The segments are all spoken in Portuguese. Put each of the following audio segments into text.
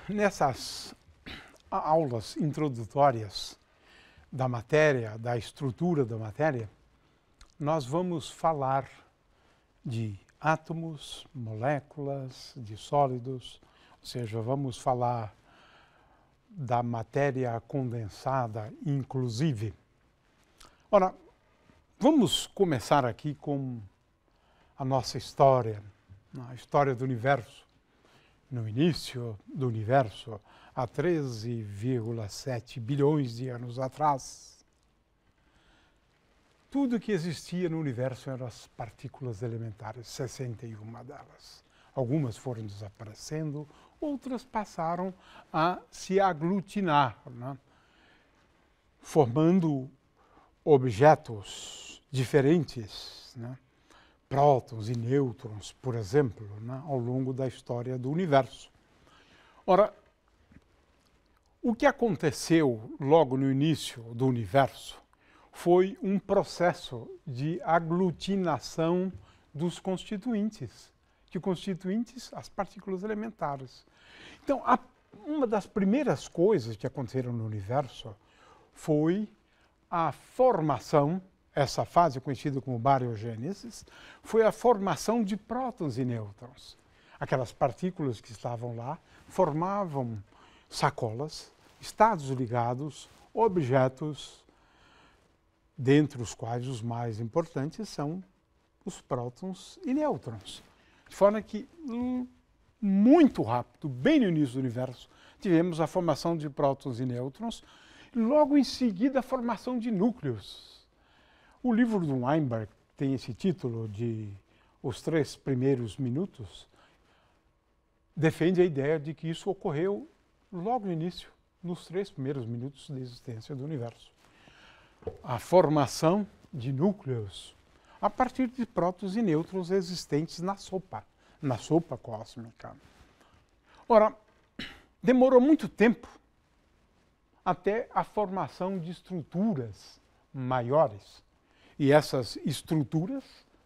Nessas aulas introdutórias da matéria, da estrutura da matéria, nós vamos falar de átomos, moléculas, de sólidos, ou seja, vamos falar da matéria condensada, inclusive. Ora, vamos começar aqui com a nossa história, a história do universo. No início do universo, há 13,7 bilhões de anos atrás, tudo que existia no universo eram as partículas elementares, 61 delas. Algumas foram desaparecendo, outras passaram a se aglutinar, né? Formando objetos diferentes, né? Prótons e nêutrons, por exemplo, né? Ao longo da história do universo. Ora, o que aconteceu logo no início do universo foi um processo de aglutinação dos constituintes. Que constituintes? As partículas elementares. Então, uma das primeiras coisas que aconteceram no universo foi a formação, essa fase conhecida como bariogênese, foi a formação de prótons e nêutrons. Aquelas partículas que estavam lá formavam sacolas, estados ligados, objetos, dentre os quais os mais importantes são os prótons e nêutrons. De forma que, muito rápido, bem no início do universo, tivemos a formação de prótons e nêutrons, e logo em seguida a formação de núcleos. O livro do Weinberg tem esse título de Os 3 Primeiros Minutos, defende a ideia de que isso ocorreu logo no início, nos 3 primeiros minutos da existência do universo. A formação de núcleos a partir de prótons e nêutrons existentes na sopa cósmica. Ora, demorou muito tempo até a formação de estruturas maiores. E essas estruturas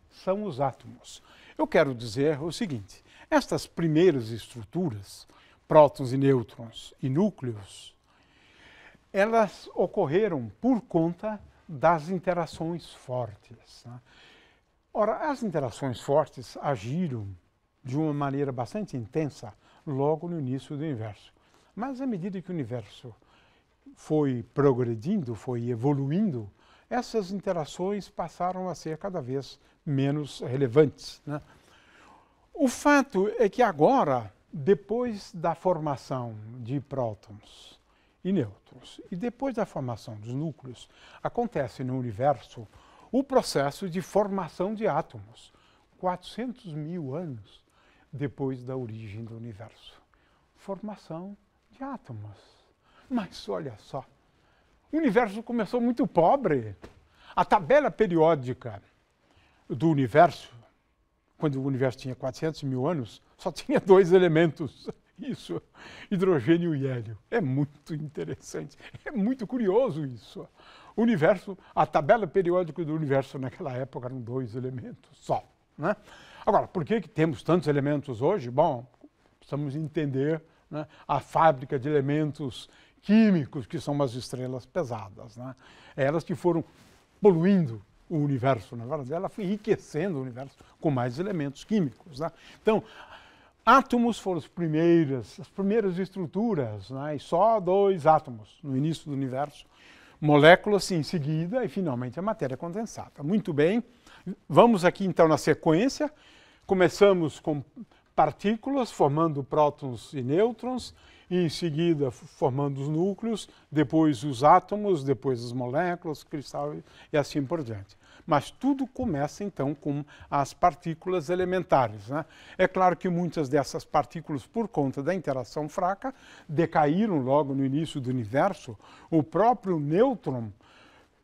são os átomos. Eu quero dizer o seguinte, estas primeiras estruturas, prótons e nêutrons e núcleos, elas ocorreram por conta das interações fortes, né? Ora, as interações fortes agiram de uma maneira bastante intensa logo no início do universo. Mas à medida que o universo foi progredindo, foi evoluindo, essas interações passaram a ser cada vez menos relevantes, né? O fato é que agora, depois da formação de prótons e nêutrons, e depois da formação dos núcleos, acontece no universo o processo de formação de átomos, 400 mil anos depois da origem do universo. Formação de átomos. Mas olha só, o universo começou muito pobre. A tabela periódica do universo, quando o universo tinha 400 mil anos, só tinha 2 elementos. Isso, hidrogênio e hélio. É muito interessante, é muito curioso isso. O universo, a tabela periódica do universo naquela época eram 2 elementos só, né? Agora, por que temos tantos elementos hoje? Bom, precisamos entender, né, a fábrica de elementos químicos, que são as estrelas pesadas, né? Elas que foram poluindo o universo, na verdade, ela foi enriquecendo o universo com mais elementos químicos, né? Então, átomos foram as primeiras estruturas, né? E só 2 átomos no início do universo. Moléculas em seguida e finalmente a matéria condensada. Muito bem, vamos aqui então na sequência. Começamos com partículas formando prótons e nêutrons, e em seguida formando os núcleos, depois os átomos, depois as moléculas, cristal e assim por diante. Mas tudo começa então com as partículas elementares, né? É claro que muitas dessas partículas, por conta da interação fraca, decaíram logo no início do universo. O próprio nêutron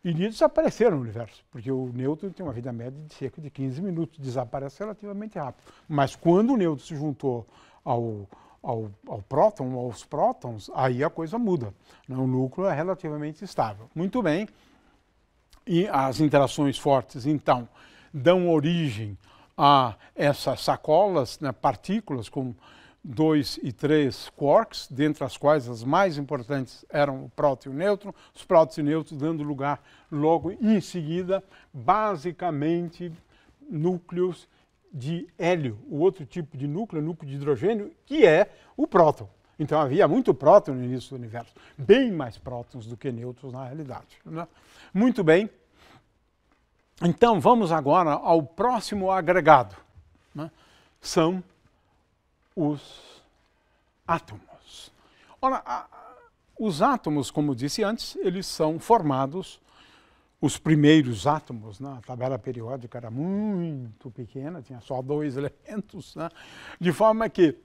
iria desaparecer no universo, porque o nêutron tem uma vida média de cerca de 15 minutos, desaparece relativamente rápido. Mas quando o nêutron se juntou ao próton, aos prótons, aí a coisa muda, né? O núcleo é relativamente estável. Muito bem. E as interações fortes, então, dão origem a essas sacolas, né, partículas com 2 e 3 quarks, dentre as quais as mais importantes eram o próton e o nêutron, os prótons e nêutrons dando lugar logo em seguida, basicamente, núcleos de hélio, o outro tipo de núcleo, núcleo de hidrogênio, que é o próton. Então havia muito próton no início do universo, bem mais prótons do que nêutrons na realidade, né? Muito bem. Então vamos agora ao próximo agregado, né? São os átomos. Ora, os átomos, como disse antes, eles são formados, os primeiros átomos, né? A tabela periódica era muito pequena, tinha só 2 elementos, né? De forma que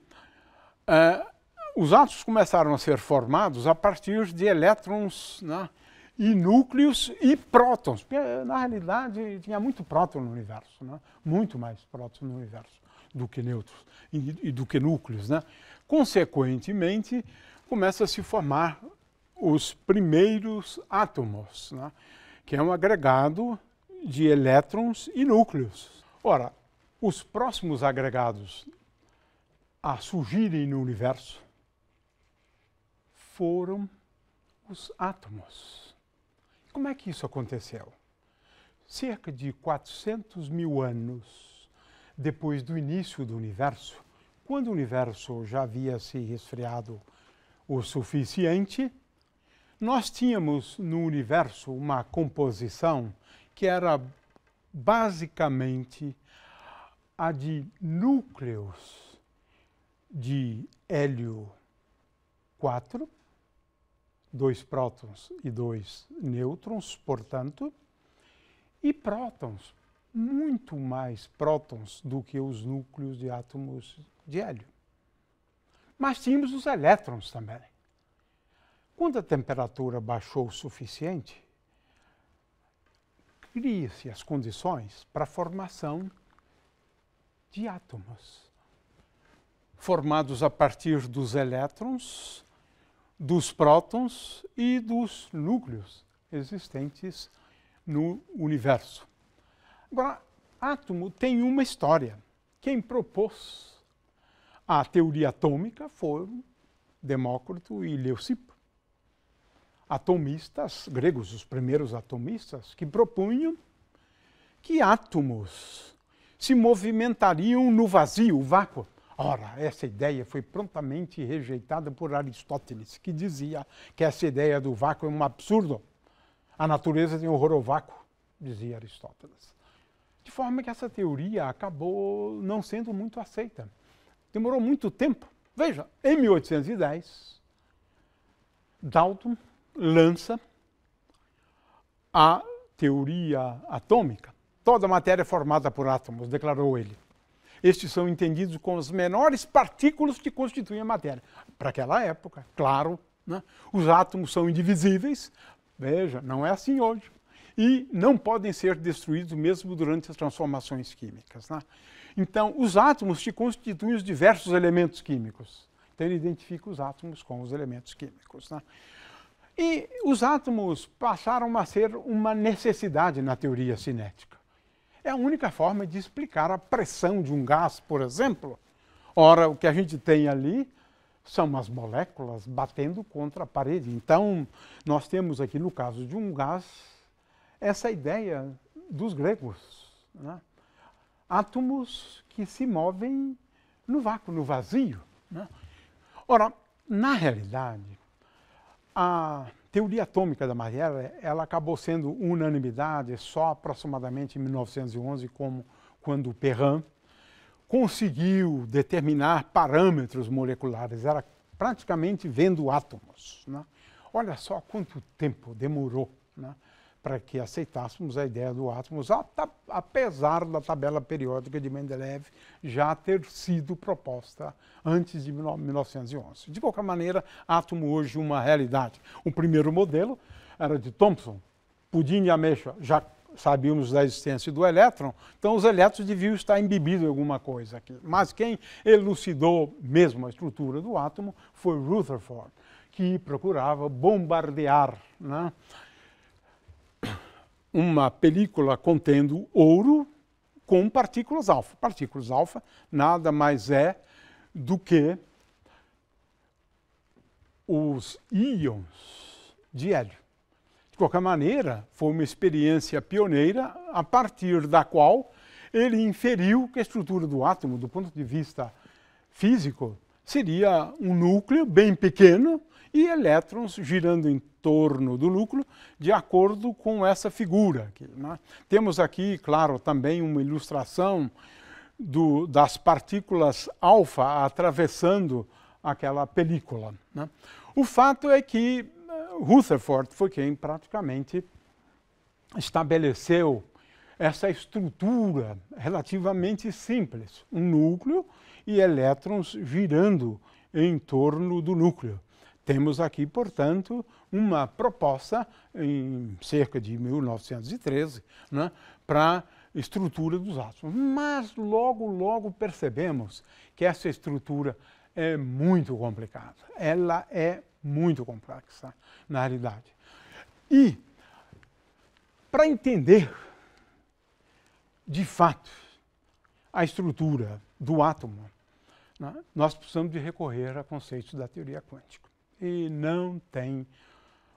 os átomos começaram a ser formados a partir de elétrons, né? E núcleos e prótons, porque na realidade tinha muito próton no universo, né? Muito mais prótons no universo do que nêutrons e do que núcleos, né? Consequentemente, começa a se formar os primeiros átomos, né? Que é um agregado de elétrons e núcleos. Ora, os próximos agregados a surgirem no universo foram os átomos. Como é que isso aconteceu? Cerca de 400 mil anos depois do início do universo, quando o universo já havia se resfriado o suficiente, nós tínhamos no universo uma composição que era basicamente a de núcleos de hélio 4, 2 prótons e 2 nêutrons, portanto, e prótons, muito mais prótons do que os núcleos de átomos de hélio. Mas tínhamos os elétrons também. Quando a temperatura baixou o suficiente, cria-se as condições para a formação de átomos, formados a partir dos elétrons, dos prótons e dos núcleos existentes no universo. Agora, átomo tem uma história. Quem propôs a teoria atômica foram Demócrito e Leucipo, atomistas gregos, os primeiros atomistas, que propunham que átomos se movimentariam no vazio, o vácuo. Ora, essa ideia foi prontamente rejeitada por Aristóteles, que dizia que essa ideia do vácuo é um absurdo. A natureza tem horror ao vácuo, dizia Aristóteles. De forma que essa teoria acabou não sendo muito aceita. Demorou muito tempo. Veja, em 1810, Dalton lança a teoria atômica. Toda a matéria é formada por átomos, declarou ele. Estes são entendidos como as menores partículas que constituem a matéria. Para aquela época, claro, né? Os átomos são indivisíveis. Veja, não é assim hoje. E não podem ser destruídos mesmo durante as transformações químicas, né? Então, os átomos que constituem os diversos elementos químicos. Então, ele identifica os átomos com os elementos químicos, né? E os átomos passaram a ser uma necessidade na teoria cinética. É a única forma de explicar a pressão de um gás, por exemplo. Ora, o que a gente tem ali são as moléculas batendo contra a parede. Então, nós temos aqui, no caso de um gás, essa ideia dos gregos, né? Átomos que se movem no vácuo, no vazio, né? Ora, na realidade, a teoria atômica da matéria, ela acabou sendo unanimidade só aproximadamente em 1911, quando Perrin conseguiu determinar parâmetros moleculares, era praticamente vendo átomos, né? Olha só quanto tempo demorou, né, para que aceitássemos a ideia do átomo, apesar da tabela periódica de Mendeleev já ter sido proposta antes de 1911. De qualquer maneira, átomo hoje é uma realidade. O primeiro modelo era de Thomson, pudim e ameixa, já sabíamos da existência do elétron, então os elétrons deviam estar embebidos em alguma coisa aqui. Mas quem elucidou mesmo a estrutura do átomo foi Rutherford, que procurava bombardear, né, uma película contendo ouro com partículas alfa. Partículas alfa nada mais é do que os íons de hélio. De qualquer maneira, foi uma experiência pioneira a partir da qual ele inferiu que a estrutura do átomo, do ponto de vista físico, seria um núcleo bem pequeno e elétrons girando em torno do núcleo de acordo com essa figura aqui, né? Temos aqui, claro, também uma ilustração das partículas alfa atravessando aquela película, né? O fato é que Rutherford foi quem praticamente estabeleceu essa estrutura relativamente simples, um núcleo e elétrons girando em torno do núcleo. Temos aqui, portanto, uma proposta em cerca de 1913, né, para a estrutura dos átomos. Mas logo percebemos que essa estrutura é muito complicada. Ela é muito complexa, na realidade. E, para entender, de fato, a estrutura do átomo, né, nós precisamos de recorrer a conceitos da teoria quântica. E não tem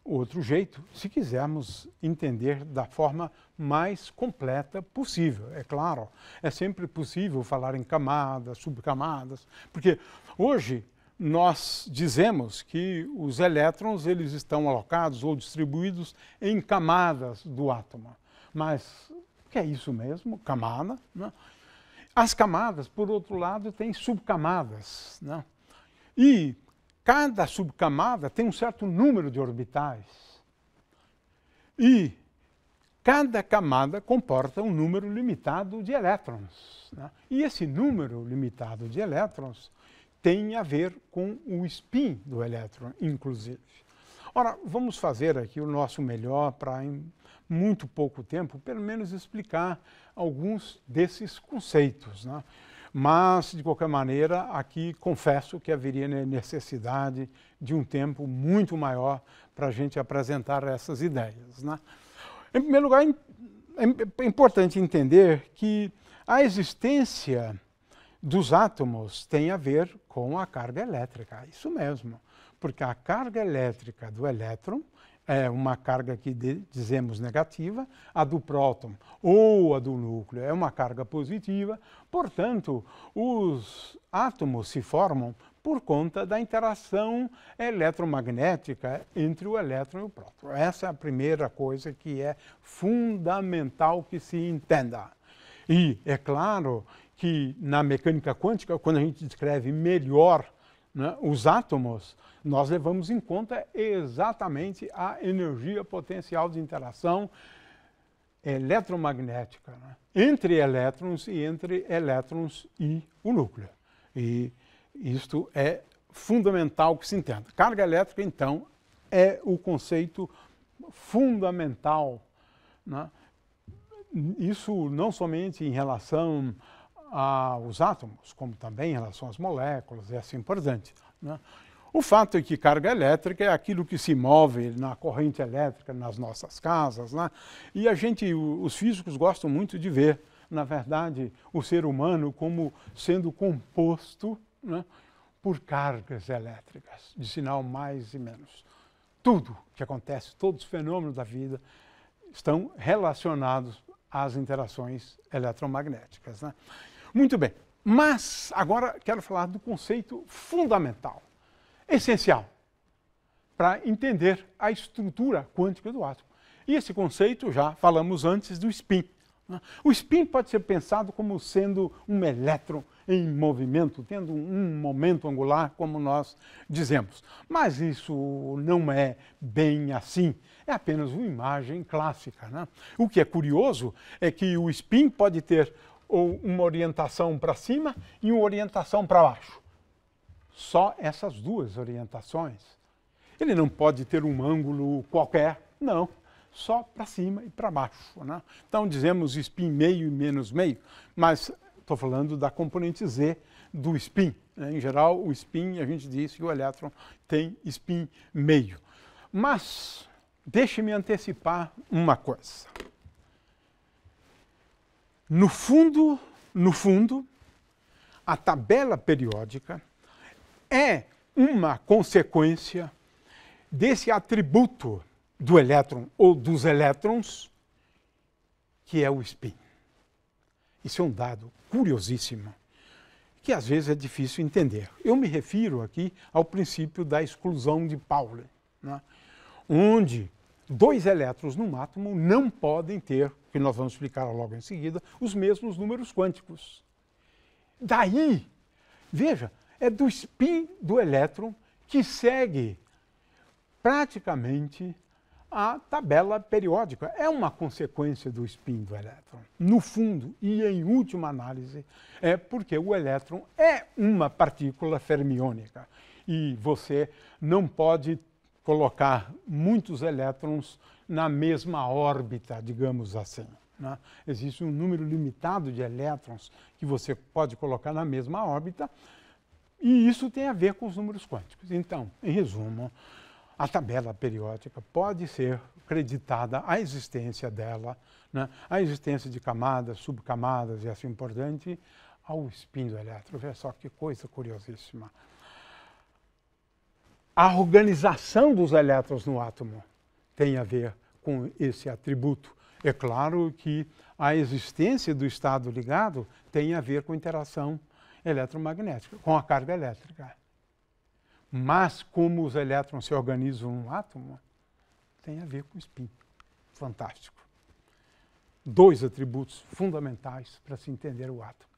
outro jeito se quisermos entender da forma mais completa possível. É claro, é sempre possível falar em camadas, subcamadas, porque hoje nós dizemos que os elétrons eles estão alocados ou distribuídos em camadas do átomo. Mas o que é isso mesmo? Camada, né? As camadas, por outro lado, têm subcamadas, né? E cada subcamada tem um certo número de orbitais. E cada camada comporta um número limitado de elétrons, né? E esse número limitado de elétrons tem a ver com o spin do elétron, inclusive. Ora, vamos fazer aqui o nosso melhor para, em muito pouco tempo, pelo menos explicar alguns desses conceitos, né? Mas, de qualquer maneira, aqui confesso que haveria necessidade de um tempo muito maior para a gente apresentar essas ideias, né? Em primeiro lugar, é importante entender que a existência dos átomos tem a ver com a carga elétrica, isso mesmo, porque a carga elétrica do elétron é uma carga que dizemos negativa, a do próton ou a do núcleo é uma carga positiva, portanto, os átomos se formam por conta da interação eletromagnética entre o elétron e o próton. Essa é a primeira coisa que é fundamental que se entenda. E é claro que na mecânica quântica, quando a gente descreve melhor, né, os átomos, nós levamos em conta exatamente a energia potencial de interação eletromagnética, né, entre elétrons e o núcleo. E isto é fundamental que se entenda. Carga elétrica, então, é o conceito fundamental, né? Isso não somente em relação aos átomos, como também em relação às moléculas e assim por diante, né? O fato é que carga elétrica é aquilo que se move na corrente elétrica nas nossas casas, né? E os físicos gostam muito de ver, na verdade, o ser humano como sendo composto, né, por cargas elétricas, de sinal mais e menos. Tudo que acontece, todos os fenômenos da vida estão relacionados às interações eletromagnéticas, né? Muito bem, mas agora quero falar do conceito fundamental, essencial, para entender a estrutura quântica do átomo. E esse conceito já falamos antes do spin, né? O spin pode ser pensado como sendo um elétron em movimento, tendo um momento angular, como nós dizemos. Mas isso não é bem assim, é apenas uma imagem clássica, né? O que é curioso é que o spin pode ter ou uma orientação para cima e uma orientação para baixo. Só essas duas orientações. Ele não pode ter um ângulo qualquer, não. Só para cima e para baixo, né? Então dizemos spin meio e menos meio, mas estou falando da componente Z do spin, né? Em geral, o spin, a gente diz que o elétron tem spin meio. Mas deixe-me antecipar uma coisa. No fundo, a tabela periódica é uma consequência desse atributo do elétron ou dos elétrons, que é o spin. Isso é um dado curiosíssimo, que às vezes é difícil entender. Eu me refiro aqui ao princípio da exclusão de Pauli, né? Onde dois elétrons num átomo não podem ter, que nós vamos explicar logo em seguida, os mesmos números quânticos. Daí, veja, é do spin do elétron que segue praticamente a tabela periódica. É uma consequência do spin do elétron. No fundo, e em última análise, é porque o elétron é uma partícula fermiônica. E você não pode colocar muitos elétrons na mesma órbita, digamos assim, né? Existe um número limitado de elétrons que você pode colocar na mesma órbita, e isso tem a ver com os números quânticos. Então, em resumo, a tabela periódica pode ser creditada à existência dela, né? A existência de camadas, subcamadas e assim por diante, ao spin do elétron. Veja só que coisa curiosíssima. A organização dos elétrons no átomo tem a ver com esse atributo. É claro que a existência do estado ligado tem a ver com interação eletromagnética, com a carga elétrica. Mas como os elétrons se organizam no átomo, tem a ver com o spin. Fantástico. Dois atributos fundamentais para se entender o átomo: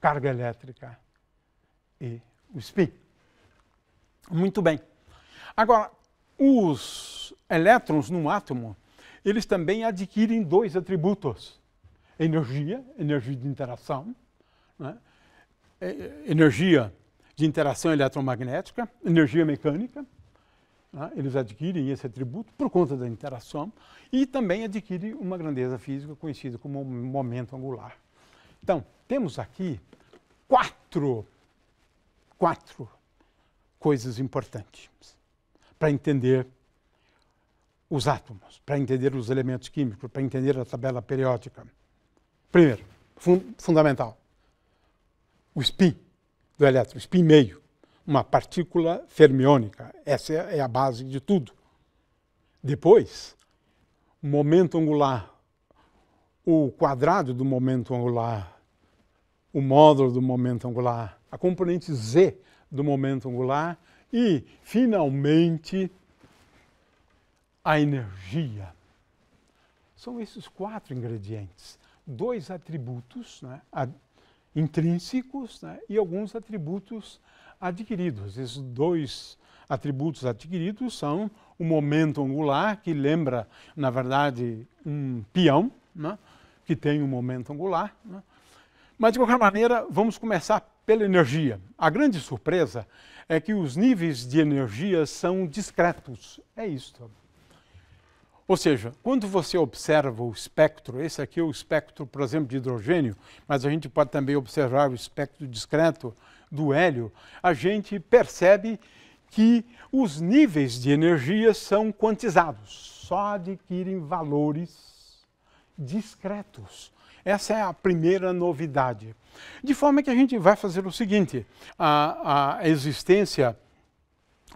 carga elétrica e o spin. Muito bem. Agora, os elétrons no átomo, eles também adquirem dois atributos: energia, energia de interação, né? Energia de interação eletromagnética, energia mecânica, né? Eles adquirem esse atributo por conta da interação, e também adquirem uma grandeza física conhecida como momento angular. Então, temos aqui quatro coisas importantes para entender os átomos, para entender os elementos químicos, para entender a tabela periódica. Primeiro, fundamental, o spin do elétron, spin meio, uma partícula fermiônica. Essa é a base de tudo. Depois, o momento angular, o quadrado do momento angular, o módulo do momento angular, a componente Z do momento angular e, finalmente, a energia. São esses quatro ingredientes. Dois atributos, né, intrínsecos, né, e alguns atributos adquiridos. Esses dois atributos adquiridos são o momento angular, que lembra, na verdade, um peão, né, que tem um momento angular, né. Mas, de qualquer maneira, vamos começar pela energia. A grande surpresa é que os níveis de energia são discretos. É isso. Ou seja, quando você observa o espectro, esse aqui é o espectro, por exemplo, de hidrogênio, mas a gente pode também observar o espectro discreto do hélio, a gente percebe que os níveis de energia são quantizados, só adquirem valores discretos. Essa é a primeira novidade. De forma que a gente vai fazer o seguinte: a existência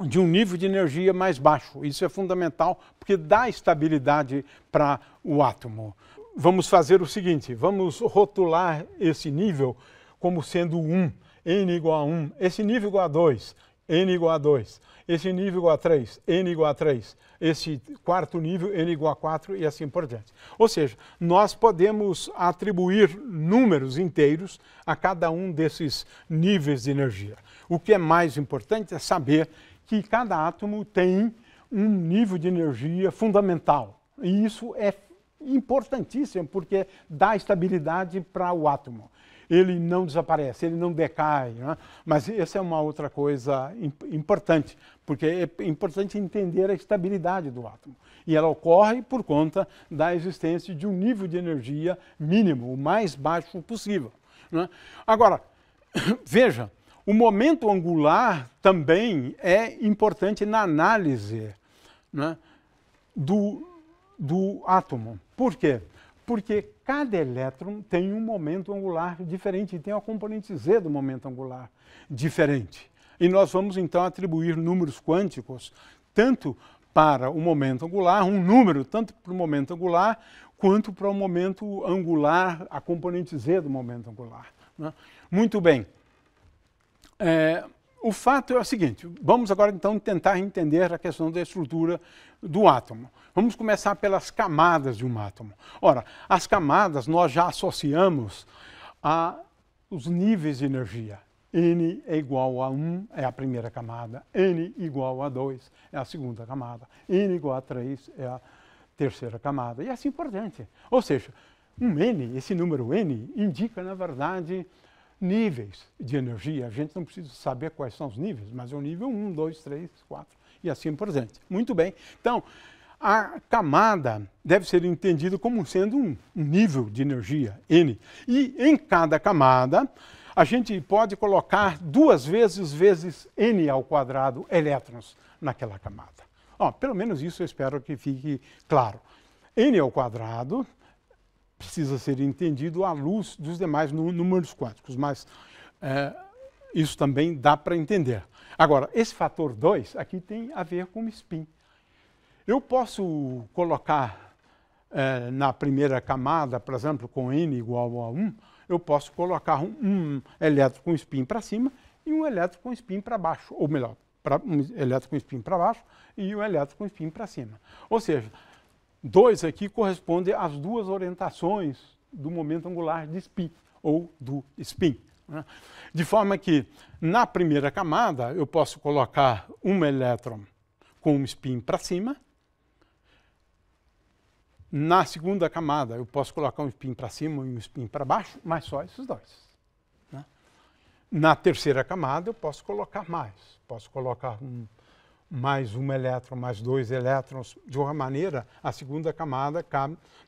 de um nível de energia mais baixo. Isso é fundamental porque dá estabilidade para o átomo. Vamos fazer o seguinte: vamos rotular esse nível como sendo 1, n igual a 1, esse nível igual a 2, n igual a 2, esse nível igual a 3, n igual a 3, esse quarto nível, n igual a 4 e assim por diante. Ou seja, nós podemos atribuir números inteiros a cada um desses níveis de energia. O que é mais importante é saber que cada átomo tem um nível de energia fundamental. E isso é importantíssimo porque dá estabilidade para o átomo. Ele não desaparece, ele não decai, né? Mas essa é uma outra coisa importante, porque é importante entender a estabilidade do átomo. E ela ocorre por conta da existência de um nível de energia mínimo, o mais baixo possível, né? Agora, veja, o momento angular também é importante na análise, né, do átomo. Por quê? Porque cada elétron tem um momento angular diferente, tem a componente Z do momento angular diferente. E nós vamos então atribuir números quânticos tanto para o momento angular, um número tanto para o momento angular, quanto para o momento angular, a componente z do momento angular, né? Muito bem. O fato é o seguinte, vamos agora então tentar entender a questão da estrutura do átomo. Vamos começar pelas camadas de um átomo. Ora, as camadas nós já associamos aos níveis de energia. N é igual a 1 é a primeira camada, N igual a 2 é a segunda camada, N igual a 3 é a terceira camada, e assim por diante. Ou seja, um N, esse número N, indica, na verdade, níveis de energia. A gente não precisa saber quais são os níveis, mas é o nível 1, 2, 3, 4 e assim por diante. Muito bem. Então, a camada deve ser entendida como sendo um nível de energia, N. E em cada camada, a gente pode colocar 2 vezes N ao quadrado elétrons naquela camada. Pelo menos isso eu espero que fique claro. N ao quadrado precisa ser entendido à luz dos demais números quânticos, mas isso também dá para entender. Agora, esse fator 2 aqui tem a ver com spin. Eu posso colocar na primeira camada, por exemplo, com N igual a 1, eu posso colocar um elétron com spin para cima e um elétron com spin para baixo, ou melhor, um elétron com spin para baixo e um elétron com spin para cima. Ou seja, 2 aqui corresponde às 2 orientações do momento angular de spin, ou do spin, né? De forma que, na primeira camada, eu posso colocar um elétron com um spin para cima. Na segunda camada, eu posso colocar um spin para cima e um spin para baixo, mas só esses 2. Né? Na terceira camada, eu posso colocar mais. Posso colocar mais um elétron, mais 2 elétrons. De uma maneira, a segunda camada,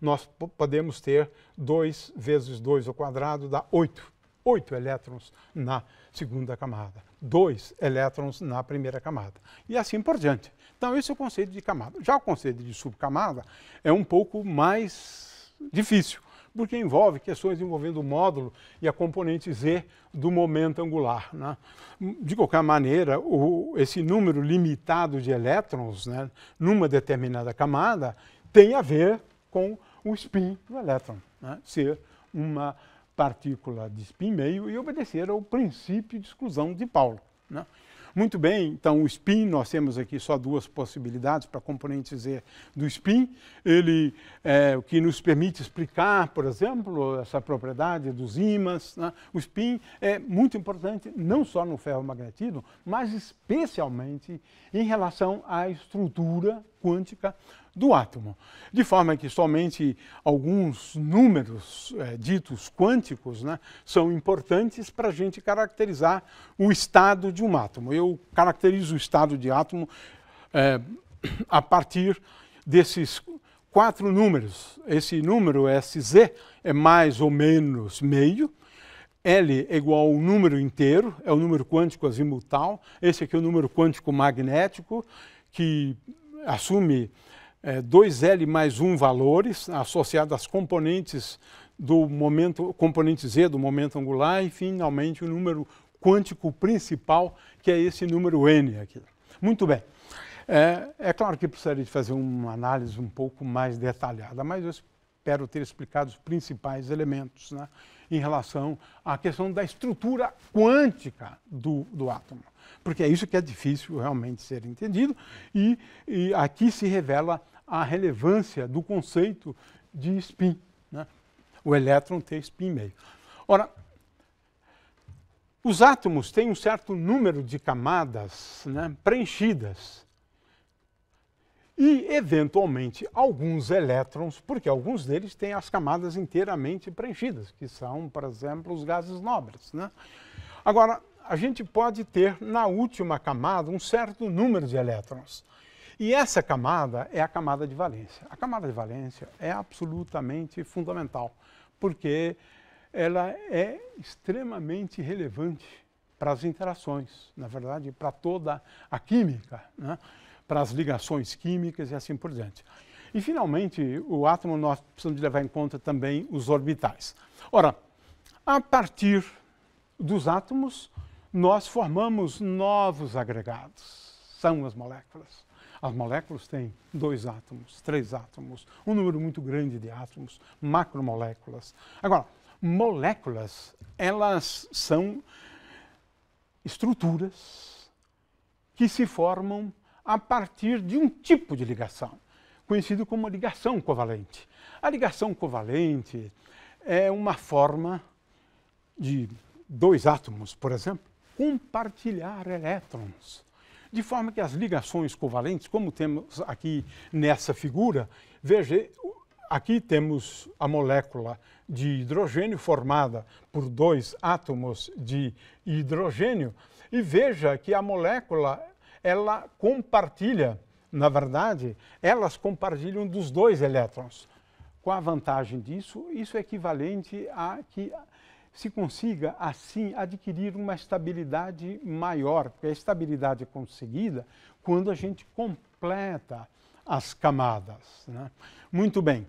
nós podemos ter 2 vezes 2 ao quadrado, dá 8. 8 elétrons na segunda camada, 2 elétrons na primeira camada. E assim por diante. Então, esse é o conceito de camada. Já o conceito de subcamada é um pouco mais difícil, porque envolve questões envolvendo o módulo e a componente Z do momento angular, né? De qualquer maneira, esse número limitado de elétrons, né, numa determinada camada tem a ver com o spin do elétron, né, ser uma partícula de spin meio e obedecer ao princípio de exclusão de Pauli, né? Muito bem, então o spin, nós temos aqui só 2 possibilidades para a componente Z do spin. Ele é o que nos permite explicar, por exemplo, essa propriedade dos ímãs, né? O spin é muito importante não só no ferromagnetismo, mas especialmente em relação à estrutura quântica do átomo. De forma que somente alguns números ditos quânticos, né, são importantes para a gente caracterizar o estado de um átomo. Eu caracterizo o estado de átomo a partir desses 4 números. Esse número, Sz, é mais ou menos meio. L é igual ao número inteiro, é o número quântico azimutal. Esse aqui é o número quântico magnético, que assume 2L mais 1 valores associados às componentes do momento, componente Z do momento angular e, finalmente, o número quântico principal, que é esse número N aqui. Muito bem. É claro que precisaria de fazer uma análise um pouco mais detalhada, mas eu espero ter explicado os principais elementos, né, em relação à questão da estrutura quântica do átomo. Porque é isso que é difícil realmente ser entendido e aqui se revela a relevância do conceito de spin, né? O elétron ter spin meio. Ora, os átomos têm um certo número de camadas, né, preenchidas e, eventualmente, alguns elétrons, porque alguns deles têm as camadas inteiramente preenchidas, que são, por exemplo, os gases nobres, né? Agora, a gente pode ter na última camada um certo número de elétrons. E essa camada é a camada de valência. A camada de valência é absolutamente fundamental, porque ela é extremamente relevante para as interações, na verdade, para toda a química, né? Para as ligações químicas e assim por diante. E, finalmente, o átomo, nós precisamos levar em conta também os orbitais. Ora, a partir dos átomos, nós formamos novos agregados, são as moléculas. As moléculas têm 2 átomos, 3 átomos, um número muito grande de átomos, macromoléculas. Agora, moléculas, elas são estruturas que se formam a partir de um tipo de ligação, conhecido como ligação covalente. A ligação covalente é uma forma de 2 átomos, por exemplo, compartilhar elétrons. De forma que as ligações covalentes, como temos aqui nessa figura, veja, aqui temos a molécula de hidrogênio formada por 2 átomos de hidrogênio, e veja que a molécula, ela compartilha, na verdade, elas compartilham dos 2 elétrons. Qual a vantagem disso? Isso é equivalente a que se consiga, assim, adquirir uma estabilidade maior, porque a estabilidade é conseguida quando a gente completa as camadas, né? Muito bem.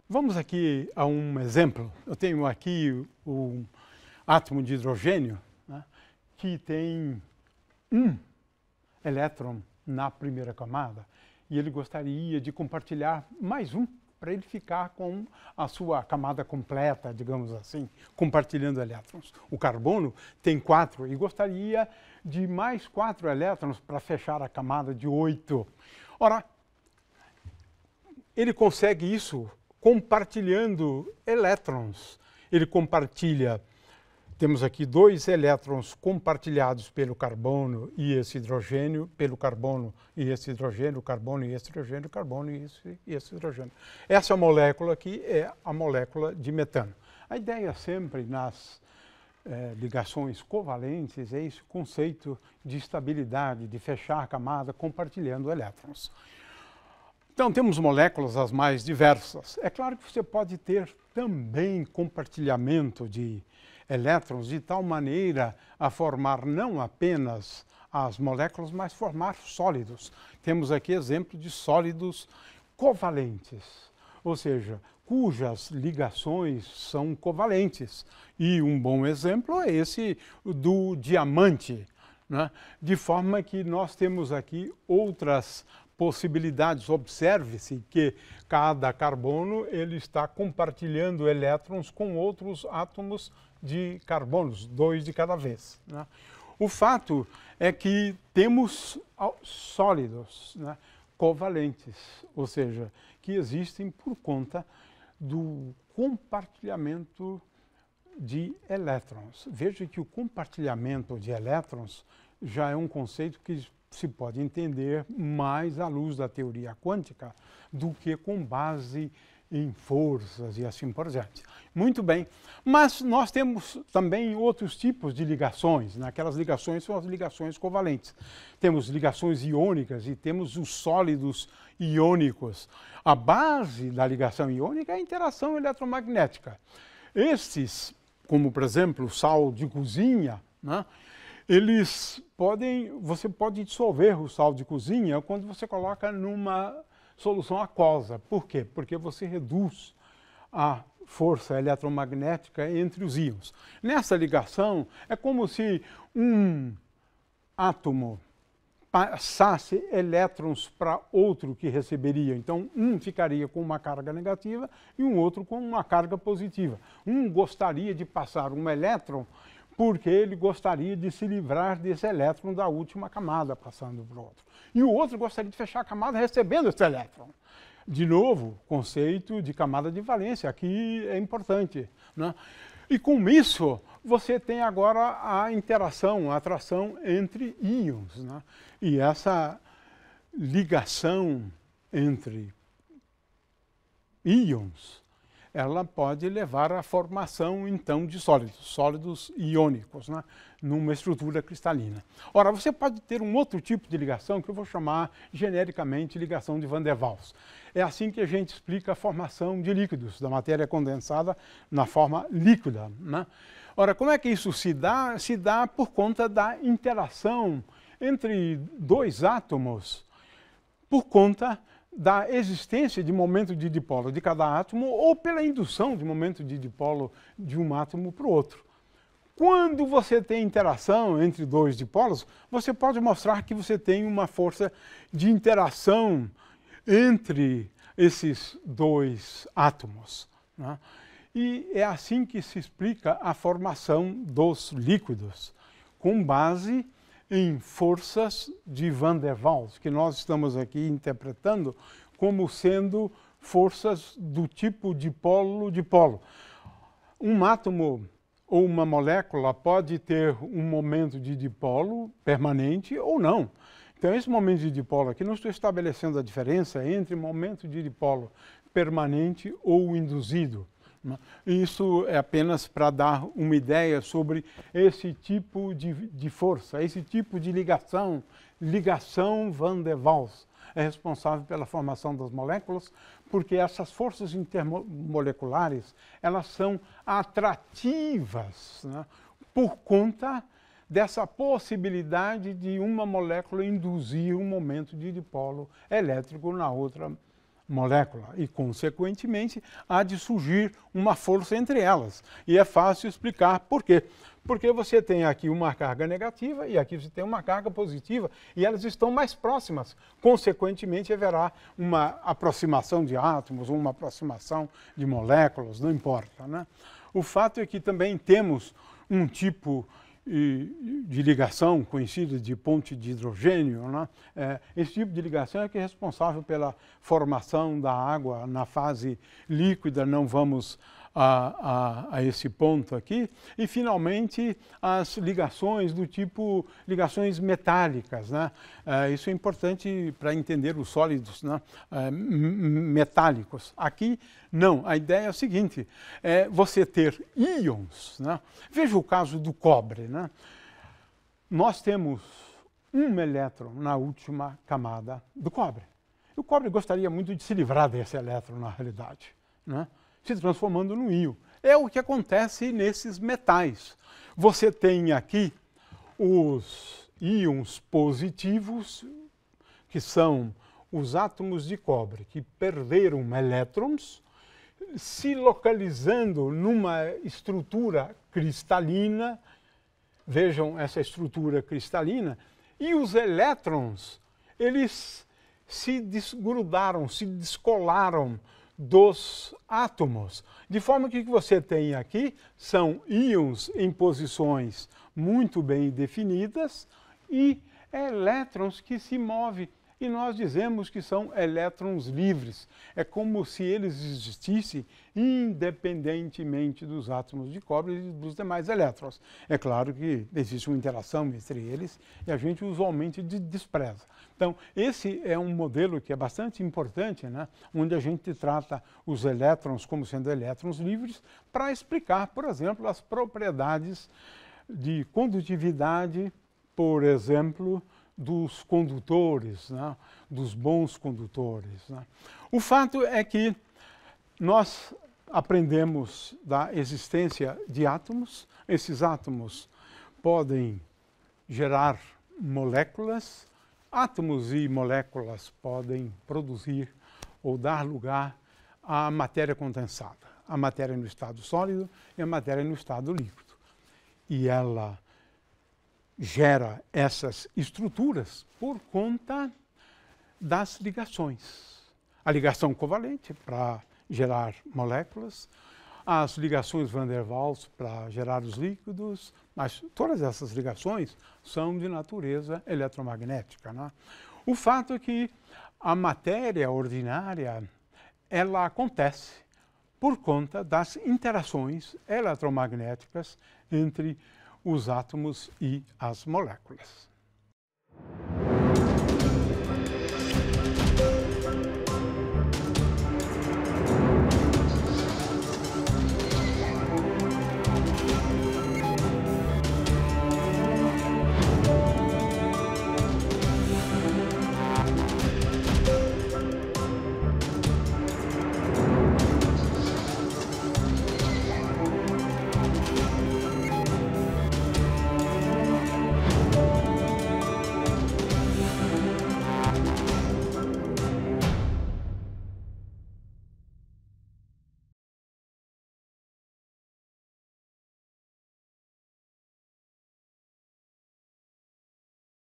Vamos aqui a um exemplo. Eu tenho aqui um átomo de hidrogênio, né, que tem 1 elétron na primeira camada e ele gostaria de compartilhar mais um para ele ficar com a sua camada completa, digamos assim, compartilhando elétrons. O carbono tem 4 e gostaria de mais 4 elétrons para fechar a camada de 8. Ora, ele consegue isso compartilhando elétrons. Ele compartilha, temos aqui 2 elétrons compartilhados pelo carbono e esse hidrogênio, pelo carbono e esse hidrogênio, carbono e esse hidrogênio, carbono e esse hidrogênio. Essa molécula aqui é a molécula de metano. A ideia sempre nas ligações covalentes é esse conceito de estabilidade, de fechar a camada compartilhando elétrons. Então, temos moléculas as mais diversas. É claro que você pode ter também compartilhamento de elétrons de tal maneira a formar não apenas as moléculas, mas formar sólidos. Temos aqui exemplo de sólidos covalentes, ou seja, cujas ligações são covalentes. E um bom exemplo é esse do diamante, né? De forma que nós temos aqui outras possibilidades. Observe-se que cada carbono ele está compartilhando elétrons com outros átomos de carbonos, 2 de cada vez, né? O fato é que temos sólidos, né, covalentes, ou seja, que existem por conta do compartilhamento de elétrons. Veja que o compartilhamento de elétrons já é um conceito que se pode entender mais à luz da teoria quântica do que com base em forças e assim por diante. Muito bem, mas nós temos também outros tipos de ligações, né? Aquelas ligações são as ligações covalentes. Temos ligações iônicas e temos os sólidos iônicos. A base da ligação iônica é a interação eletromagnética. Estes, como por exemplo o sal de cozinha, né? Você pode dissolver o sal de cozinha quando você coloca numa solução aquosa. Por quê? Porque você reduz a força eletromagnética entre os íons. Nessa ligação, é como se um átomo passasse elétrons para outro que receberia. Então, um ficaria com uma carga negativa e um outro com uma carga positiva. Um gostaria de passar um elétron porque ele gostaria de se livrar desse elétron da última camada, passando para o outro. E o outro gostaria de fechar a camada recebendo esse elétron. De novo, conceito de camada de valência, aqui é importante, né? E com isso, você tem agora a interação, a atração entre íons, né? E essa ligação entre íons, ela pode levar à formação, então, de sólidos iônicos, né, numa estrutura cristalina. Ora, você pode ter um outro tipo de ligação que eu vou chamar genericamente ligação de Van der Waals. É assim que a gente explica a formação de líquidos, da matéria condensada na forma líquida, né? Ora, como é que isso se dá? Se dá por conta da interação entre 2 átomos, por conta da existência de momento de dipolo de cada átomo ou pela indução de momento de dipolo de um átomo para o outro. Quando você tem interação entre dois dipólos, você pode mostrar que você tem uma força de interação entre esses dois átomos, né? E é assim que se explica a formação dos líquidos, com base em forças de Van der Waals, que nós estamos aqui interpretando como sendo forças do tipo dipolo-dipolo. Um átomo ou uma molécula pode ter um momento de dipolo permanente ou não. Então, esse momento de dipolo aqui, não estou estabelecendo a diferença entre momento de dipolo permanente ou induzido. Isso é apenas para dar uma ideia sobre esse tipo de força, esse tipo de ligação Van der Waals é responsável pela formação das moléculas, porque essas forças intermoleculares, elas são atrativas, né, por conta dessa possibilidade de uma molécula induzir um momento de dipolo elétrico na outra molécula e, consequentemente, há de surgir uma força entre elas. E é fácil explicar por quê. Porque você tem aqui uma carga negativa e aqui você tem uma carga positiva e elas estão mais próximas. Consequentemente, haverá uma aproximação de átomos, uma aproximação de moléculas, não importa, né? O fato é que também temos um tipo de ligação conhecida de ponte de hidrogênio, né? Esse tipo de ligação é que é responsável pela formação da água na fase líquida, não vamos a esse ponto aqui. E, finalmente, as ligações do tipo ligações metálicas, né? Isso é importante para entender os sólidos, né, metálicos. Aqui, não. A ideia é a seguinte, é você ter íons, né? Veja o caso do cobre, né? Nós temos um elétron na última camada do cobre. O cobre gostaria muito de se livrar desse elétron, na realidade, né, se transformando num íon. É o que acontece nesses metais. Você tem aqui os íons positivos, que são os átomos de cobre que perderam elétrons, se localizando numa estrutura cristalina. Vejam essa estrutura cristalina. E os elétrons, eles se desgrudaram, se descolaram dos átomos. De forma que o que você tem aqui são íons em posições muito bem definidas e elétrons que se movem. E nós dizemos que são elétrons livres. É como se eles existissem independentemente dos átomos de cobre e dos demais elétrons. É claro que existe uma interação entre eles e a gente usualmente despreza. Então, esse é um modelo que é bastante importante, né, onde a gente trata os elétrons como sendo elétrons livres para explicar, por exemplo, as propriedades de condutividade, por exemplo, dos condutores, né, dos bons condutores, né. O fato é que nós aprendemos da existência de átomos. Esses átomos podem gerar moléculas. Átomos e moléculas podem produzir ou dar lugar à matéria condensada, a matéria no estado sólido e a matéria no estado líquido. E ela gera essas estruturas por conta das ligações. A ligação covalente para gerar moléculas, as ligações Van der Waals para gerar os líquidos, mas todas essas ligações são de natureza eletromagnética, né? O fato é que a matéria ordinária, ela acontece por conta das interações eletromagnéticas entre os átomos e as moléculas.